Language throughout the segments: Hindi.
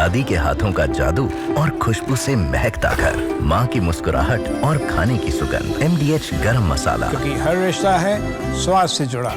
दादी के हाथों का जादू और खुशबू से महकता घर, माँ की मुस्कुराहट और खाने की सुगंध। MDH गरम मसाला, क्योंकि हर रिश्ता है स्वाद से जुड़ा।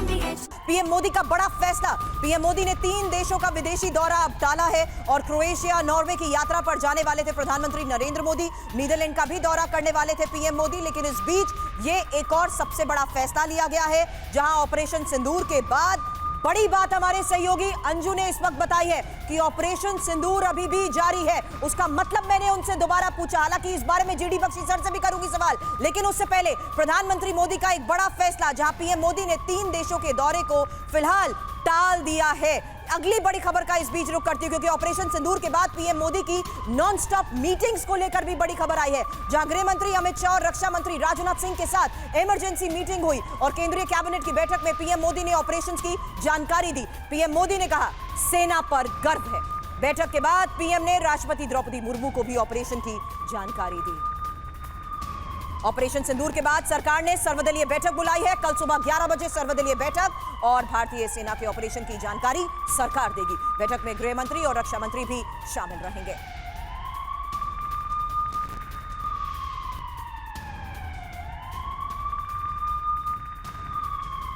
पीएम मोदी का बड़ा फैसला। पीएम मोदी ने 3 देशों का विदेशी दौरा अब टाला है और क्रोएशिया, नॉर्वे की यात्रा पर जाने वाले थे प्रधानमंत्री नरेंद्र मोदी। नीदरलैंड का भी दौरा करने वाले थे पीएम मोदी, लेकिन इस बीच ये एक और सबसे बड़ा फैसला लिया गया है, जहां ऑपरेशन सिंदूर के बाद बड़ी बात हमारे सहयोगी अंजू ने इस वक्त बताई है कि ऑपरेशन सिंदूर अभी भी जारी है। उसका मतलब मैंने उनसे दोबारा पूछा, हालांकि इस बारे में जीडी बख्शी सर से भी करूंगी सवाल, लेकिन उससे पहले प्रधानमंत्री मोदी का एक बड़ा फैसला, जहां पीएम मोदी ने 3 देशों के दौरे को फिलहाल टाल दिया है। अगली बड़ी खबर का इस बीच रुख करती हूं, क्योंकि ऑपरेशन सिंदूर के बाद पीएम मोदी की नॉन स्टॉप मीटिंग्स को लेकर भी बड़ी खबर आई है, जहां गृह मंत्री अमित शाह और रक्षा मंत्री राजनाथ सिंह के साथ इमरजेंसी मीटिंग हुई और केंद्रीय कैबिनेट की बैठक में पीएम मोदी ने ऑपरेशंस की जानकारी दी। पीएम मोदी ने कहा सेना पर गर्व है। बैठक के बाद पीएम ने राष्ट्रपति द्रौपदी मुर्मू को भी ऑपरेशन की जानकारी दी। ऑपरेशन सिंदूर के बाद सरकार ने सर्वदलीय बैठक बुलाई है। कल सुबह 11 बजे सर्वदलीय बैठक और भारतीय सेना के ऑपरेशन की जानकारी सरकार देगी। बैठक में गृह मंत्री और रक्षा मंत्री भी शामिल रहेंगे।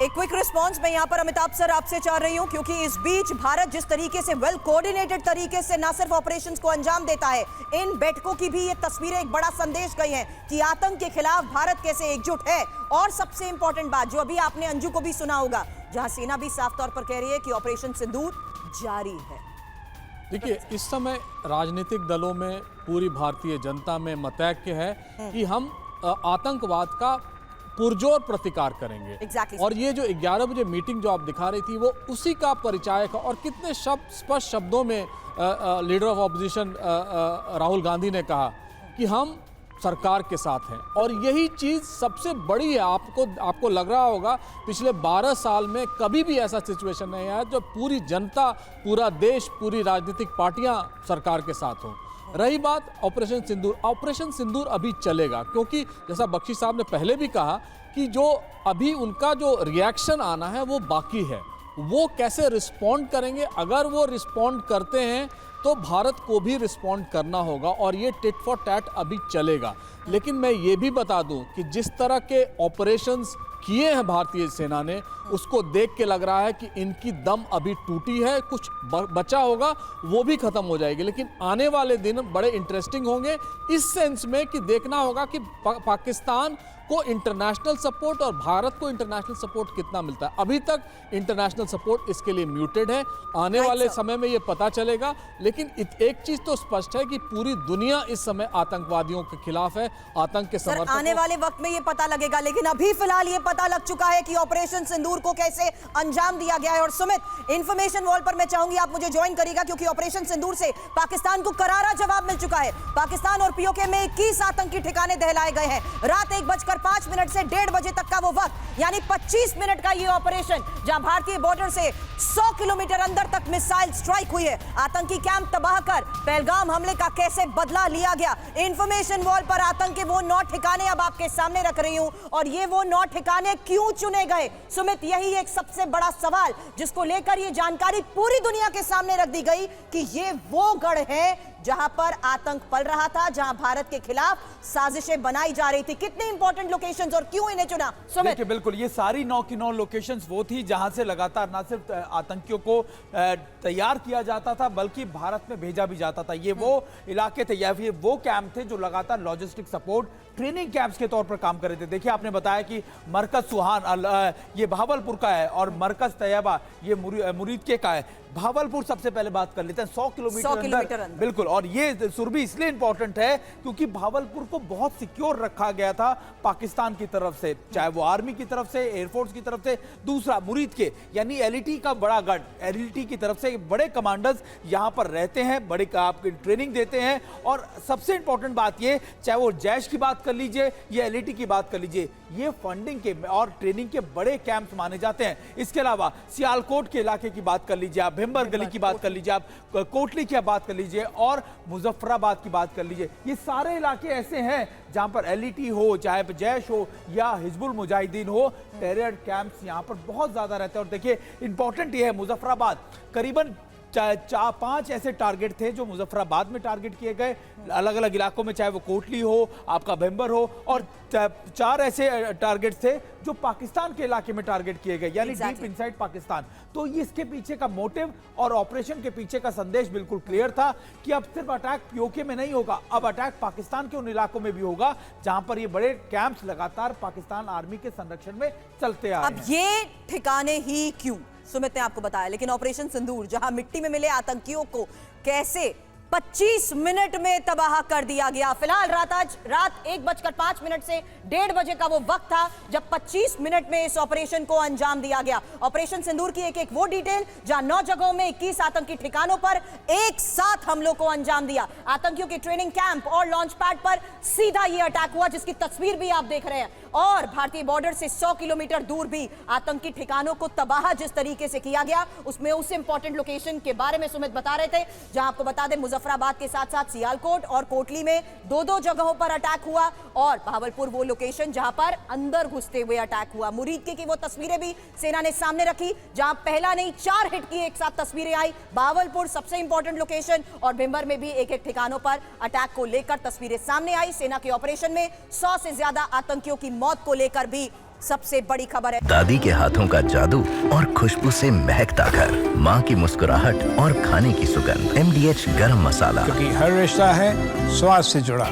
एक क्विक रिस्पांस मैं यहां पर अमिताभ सर आपसे चाह रही हूं, क्योंकि इस बीच भारत जिस तरीके से वेल कोऑर्डिनेटेड तरीके से न सिर्फ ऑपरेशंस को अंजाम देता है, इन बैठकों की भी ये तस्वीरें एक बड़ा संदेश गई हैं कि आतंक के खिलाफ भारत कैसे एकजुट है। और सबसे इंपॉर्टेंट बात जो अभी आपने अंजू को भी सुना होगा, जहां सेना भी साफ तौर पर कह रही है कि ऑपरेशन सिंदूर जारी है। देखिए, इस समय राजनीतिक दलों में, पूरी भारतीय जनता में मतैक्य है कि हम आतंकवाद का पुरजोर प्रतिकार करेंगे। Exactly. और ये जो 11 बजे मीटिंग जो आप दिखा रही थी, वो उसी का परिचायक है। और कितने स्पष्ट शब्दों में leader of opposition Rahul Gandhi ने कहा कि हम सरकार के साथ हैं। और यही चीज़ सबसे बड़ी है। आपको लग रहा होगा पिछले 12 साल में कभी भी ऐसा सिचुएशन नहीं आया जब पूरी जनता, पूरा देश, पूरी राजनीतिक पार्टियां सरकार के साथ हों। रही बात ऑपरेशन सिंदूर अभी चलेगा, क्योंकि जैसा बख्शी साहब ने पहले भी कहा कि जो अभी उनका जो रिएक्शन आना है वो बाकी है। वो कैसे रिस्पॉन्ड करेंगे, अगर वो रिस्पॉन्ड करते हैं तो भारत को भी रिस्पॉन्ड करना होगा और ये टिट फॉर टैट अभी चलेगा। लेकिन मैं ये भी बता दूं कि जिस तरह के ऑपरेशंस किए हैं भारतीय सेना ने, उसको देख के लग रहा है कि इनकी दम अभी टूटी है, कुछ बचा होगा वो भी खत्म हो जाएगी। लेकिन आने वाले दिन बड़े इंटरेस्टिंग होंगे इस सेंस में कि देखना होगा कि पाकिस्तान को इंटरनेशनल सपोर्ट और भारत को इंटरनेशनल सपोर्ट कितना मिलता है। अभी तक इंटरनेशनल सपोर्ट इसके लिए म्यूटेड है, आने वाले समय में ये पता चलेगा। लेकिन एक चीज तो स्पष्ट है कि पूरी दुनिया इस समय आतंकवादियों के खिलाफ है, आतंक के समर्थक। आने वाले वक्त में ये पता लगेगा, लेकिन अभी फिलहाल ये पता लग चुका है कि ऑपरेशन सिंदूर को कैसे अंजाम दिया गया है। और सुमित, इंफॉर्मेशन वॉल पर मैं चाहूंगी आप मुझे ज्वाइन करिएगा, क्योंकि ऑपरेशन सिंदूर से पाकिस्तान को करारा जवाब मिल चुका है। पाकिस्तान और पीओके में 21 आतंकी ठिकाने दहलाए गए हैं। रात 1:05 से 1:30 बजे तक का वो वक्त, यानी 25 मिनट का ये ऑपरेशन, जहां भारतीय बॉर्डर से 100 किलोमीटर अंदर तक मिसाइल स्ट्राइक हुई है। आतंकी कैंप तबाह कर पहलगाम हमले का कैसे बदला लिया गया। इंफॉर्मेशन वॉल पर आतंक के वो 9 ठिकाने अब आपके सामने रख रही हूं, और ये वो 9 ठिकाने क्यों चुने गए। सुमित, यही एक सबसे बड़ा सवाल जिसको लेकर ये जानकारी पूरी दुनिया के सामने रख दी गई कि ये वो गढ़ है जहां पर आतंक पल रहा था, जहां भारत के खिलाफ साजिशें बनाई जा रही थी। कितनी इंपॉर्टेंट लोकेशंस और क्यों इन्हें चुना? सुमित, बिल्कुल, ये सारी 9 की 9 लोकेशंस वो थी जहां से लगातार न सिर्फ आतंकियों को तैयार किया जाता था, बल्कि भारत में भेजा भी जाता था। ये वो इलाके थे या फिर वो कैंप थे जो लगातार लॉजिस्टिक सपोर्ट, ट्रेनिंग कैंप्स के तौर पर काम कर रहे थे। देखिए, आपने बताया कि मरकज सुहान ये भावलपुर का है और मरकज तैयबा ये मुरीद के का है। भावलपुर सबसे पहले बात कर लेते हैं, 100 किलोमीटर अंदर। बिल्कुल, और ये सुरभि इसलिए इंपॉर्टेंट है क्योंकि भावलपुर को बहुत सिक्योर रखा गया था पाकिस्तान की तरफ से, चाहे वो आर्मी की तरफ से, एयरफोर्स की तरफ से। दूसरा, मुरीद के यानी एलईटी का बड़ा गढ़, एलईटी की तरफ से बड़े कमांडर्स यहां पर रहते हैं, बड़े आपकी ट्रेनिंग देते हैं। और सबसे इंपॉर्टेंट बात ये, चाहे वो जैश की बात कर लीजिए या एलईटी की बात कर लीजिए, ये फंडिंग के और ट्रेनिंग के बड़े कैंप्स माने जाते हैं। इसके अलावा सियालकोट के इलाके की बात कर लीजिए आप, भिम्बर गली की बात कर लीजिए आप, कोटली की बात कर लीजिए और मुजफ्फराबाद की बात कर लीजिए। ये सारे इलाके ऐसे हैं जहां पर एलईटी हो, चाहे जैश हो या हिजबुल मुजाहिदीन हो, टेरर कैंप्स यहां पर बहुत ज्यादा रहते हैं। और देखिए, इंपॉर्टेंट ये है, मुजफ्फराबाद करीबन पांच ऐसे टारगेट थे जो मुजफ्फराबाद में टारगेट किए गए अलग अलग इलाकों में, चाहे वो कोटली हो, आपका भेंबर हो, और 4 ऐसे टारगेट थे जो पाकिस्तान के इलाके में टारगेट किए गए, यानी डीप इनसाइड पाकिस्तान। तो इसके पीछे का मोटिव और ऑपरेशन के पीछे का संदेश बिल्कुल क्लियर था कि अब सिर्फ अटैक पीओके में नहीं होगा, अब अटैक पाकिस्तान के उन इलाकों में भी होगा जहां पर ये बड़े कैंप्स लगातार पाकिस्तान आर्मी के संरक्षण में चलते आ रहे हैं। अब ये ठिकाने ही क्यों, सुमित ने आपको बताया, लेकिन ऑपरेशन सिंदूर जहां मिट्टी में मिले आतंकियों को कैसे 25 मिनट में तबाह कर दिया गया। फिलहाल रात 1:05 से 1:30 बजे का वो वक्त था जब 25 मिनट में इस ऑपरेशन को अंजाम दिया गया। ऑपरेशन सिंदूर की एक वो डिटेल जहां 9 जगहों में 21 आतंकी ठिकानों पर एक साथ हमलों को अंजाम दिया। आतंकियों के ट्रेनिंग कैंप और लॉन्च पैड पर सीधा ये अटैक हुआ, जिसकी तस्वीर भी आप देख रहे हैं। और भारतीय बॉर्डर से 100 किलोमीटर दूर भी आतंकी ठिकानों को तबाह जिस तरीके से किया गया, उसमें उस इंपॉर्टेंट लोकेशन के बारे में सुमित बता रहे थे, जहां आपको बता दें मुजफ्फराबाद के साथ साथ सियालकोट और कोटली में 2-2 जगहों पर अटैक हुआ, और भावलपुर वो लोकेशन जहां पर अंदर घुसते हुए अटैक हुआ। मुरीद की वो तस्वीरें भी सेना ने सामने रखी, जहां पहला नहीं 4 हिट की एक साथ तस्वीरें आई। भावलपुर सबसे इंपॉर्टेंट लोकेशन और भिंबर में भी एक ठिकानों पर अटैक को लेकर तस्वीरें सामने आई। सेना के ऑपरेशन में 100 से ज्यादा आतंकियों की मौत को लेकर भी सबसे बड़ी खबर है। दादी के हाथों का जादू और खुशबू से महकता घर, माँ की मुस्कुराहट और खाने की सुगंध, MDH गरम मसाला। क्योंकि हर रिश्ता है स्वाद से जुड़ा।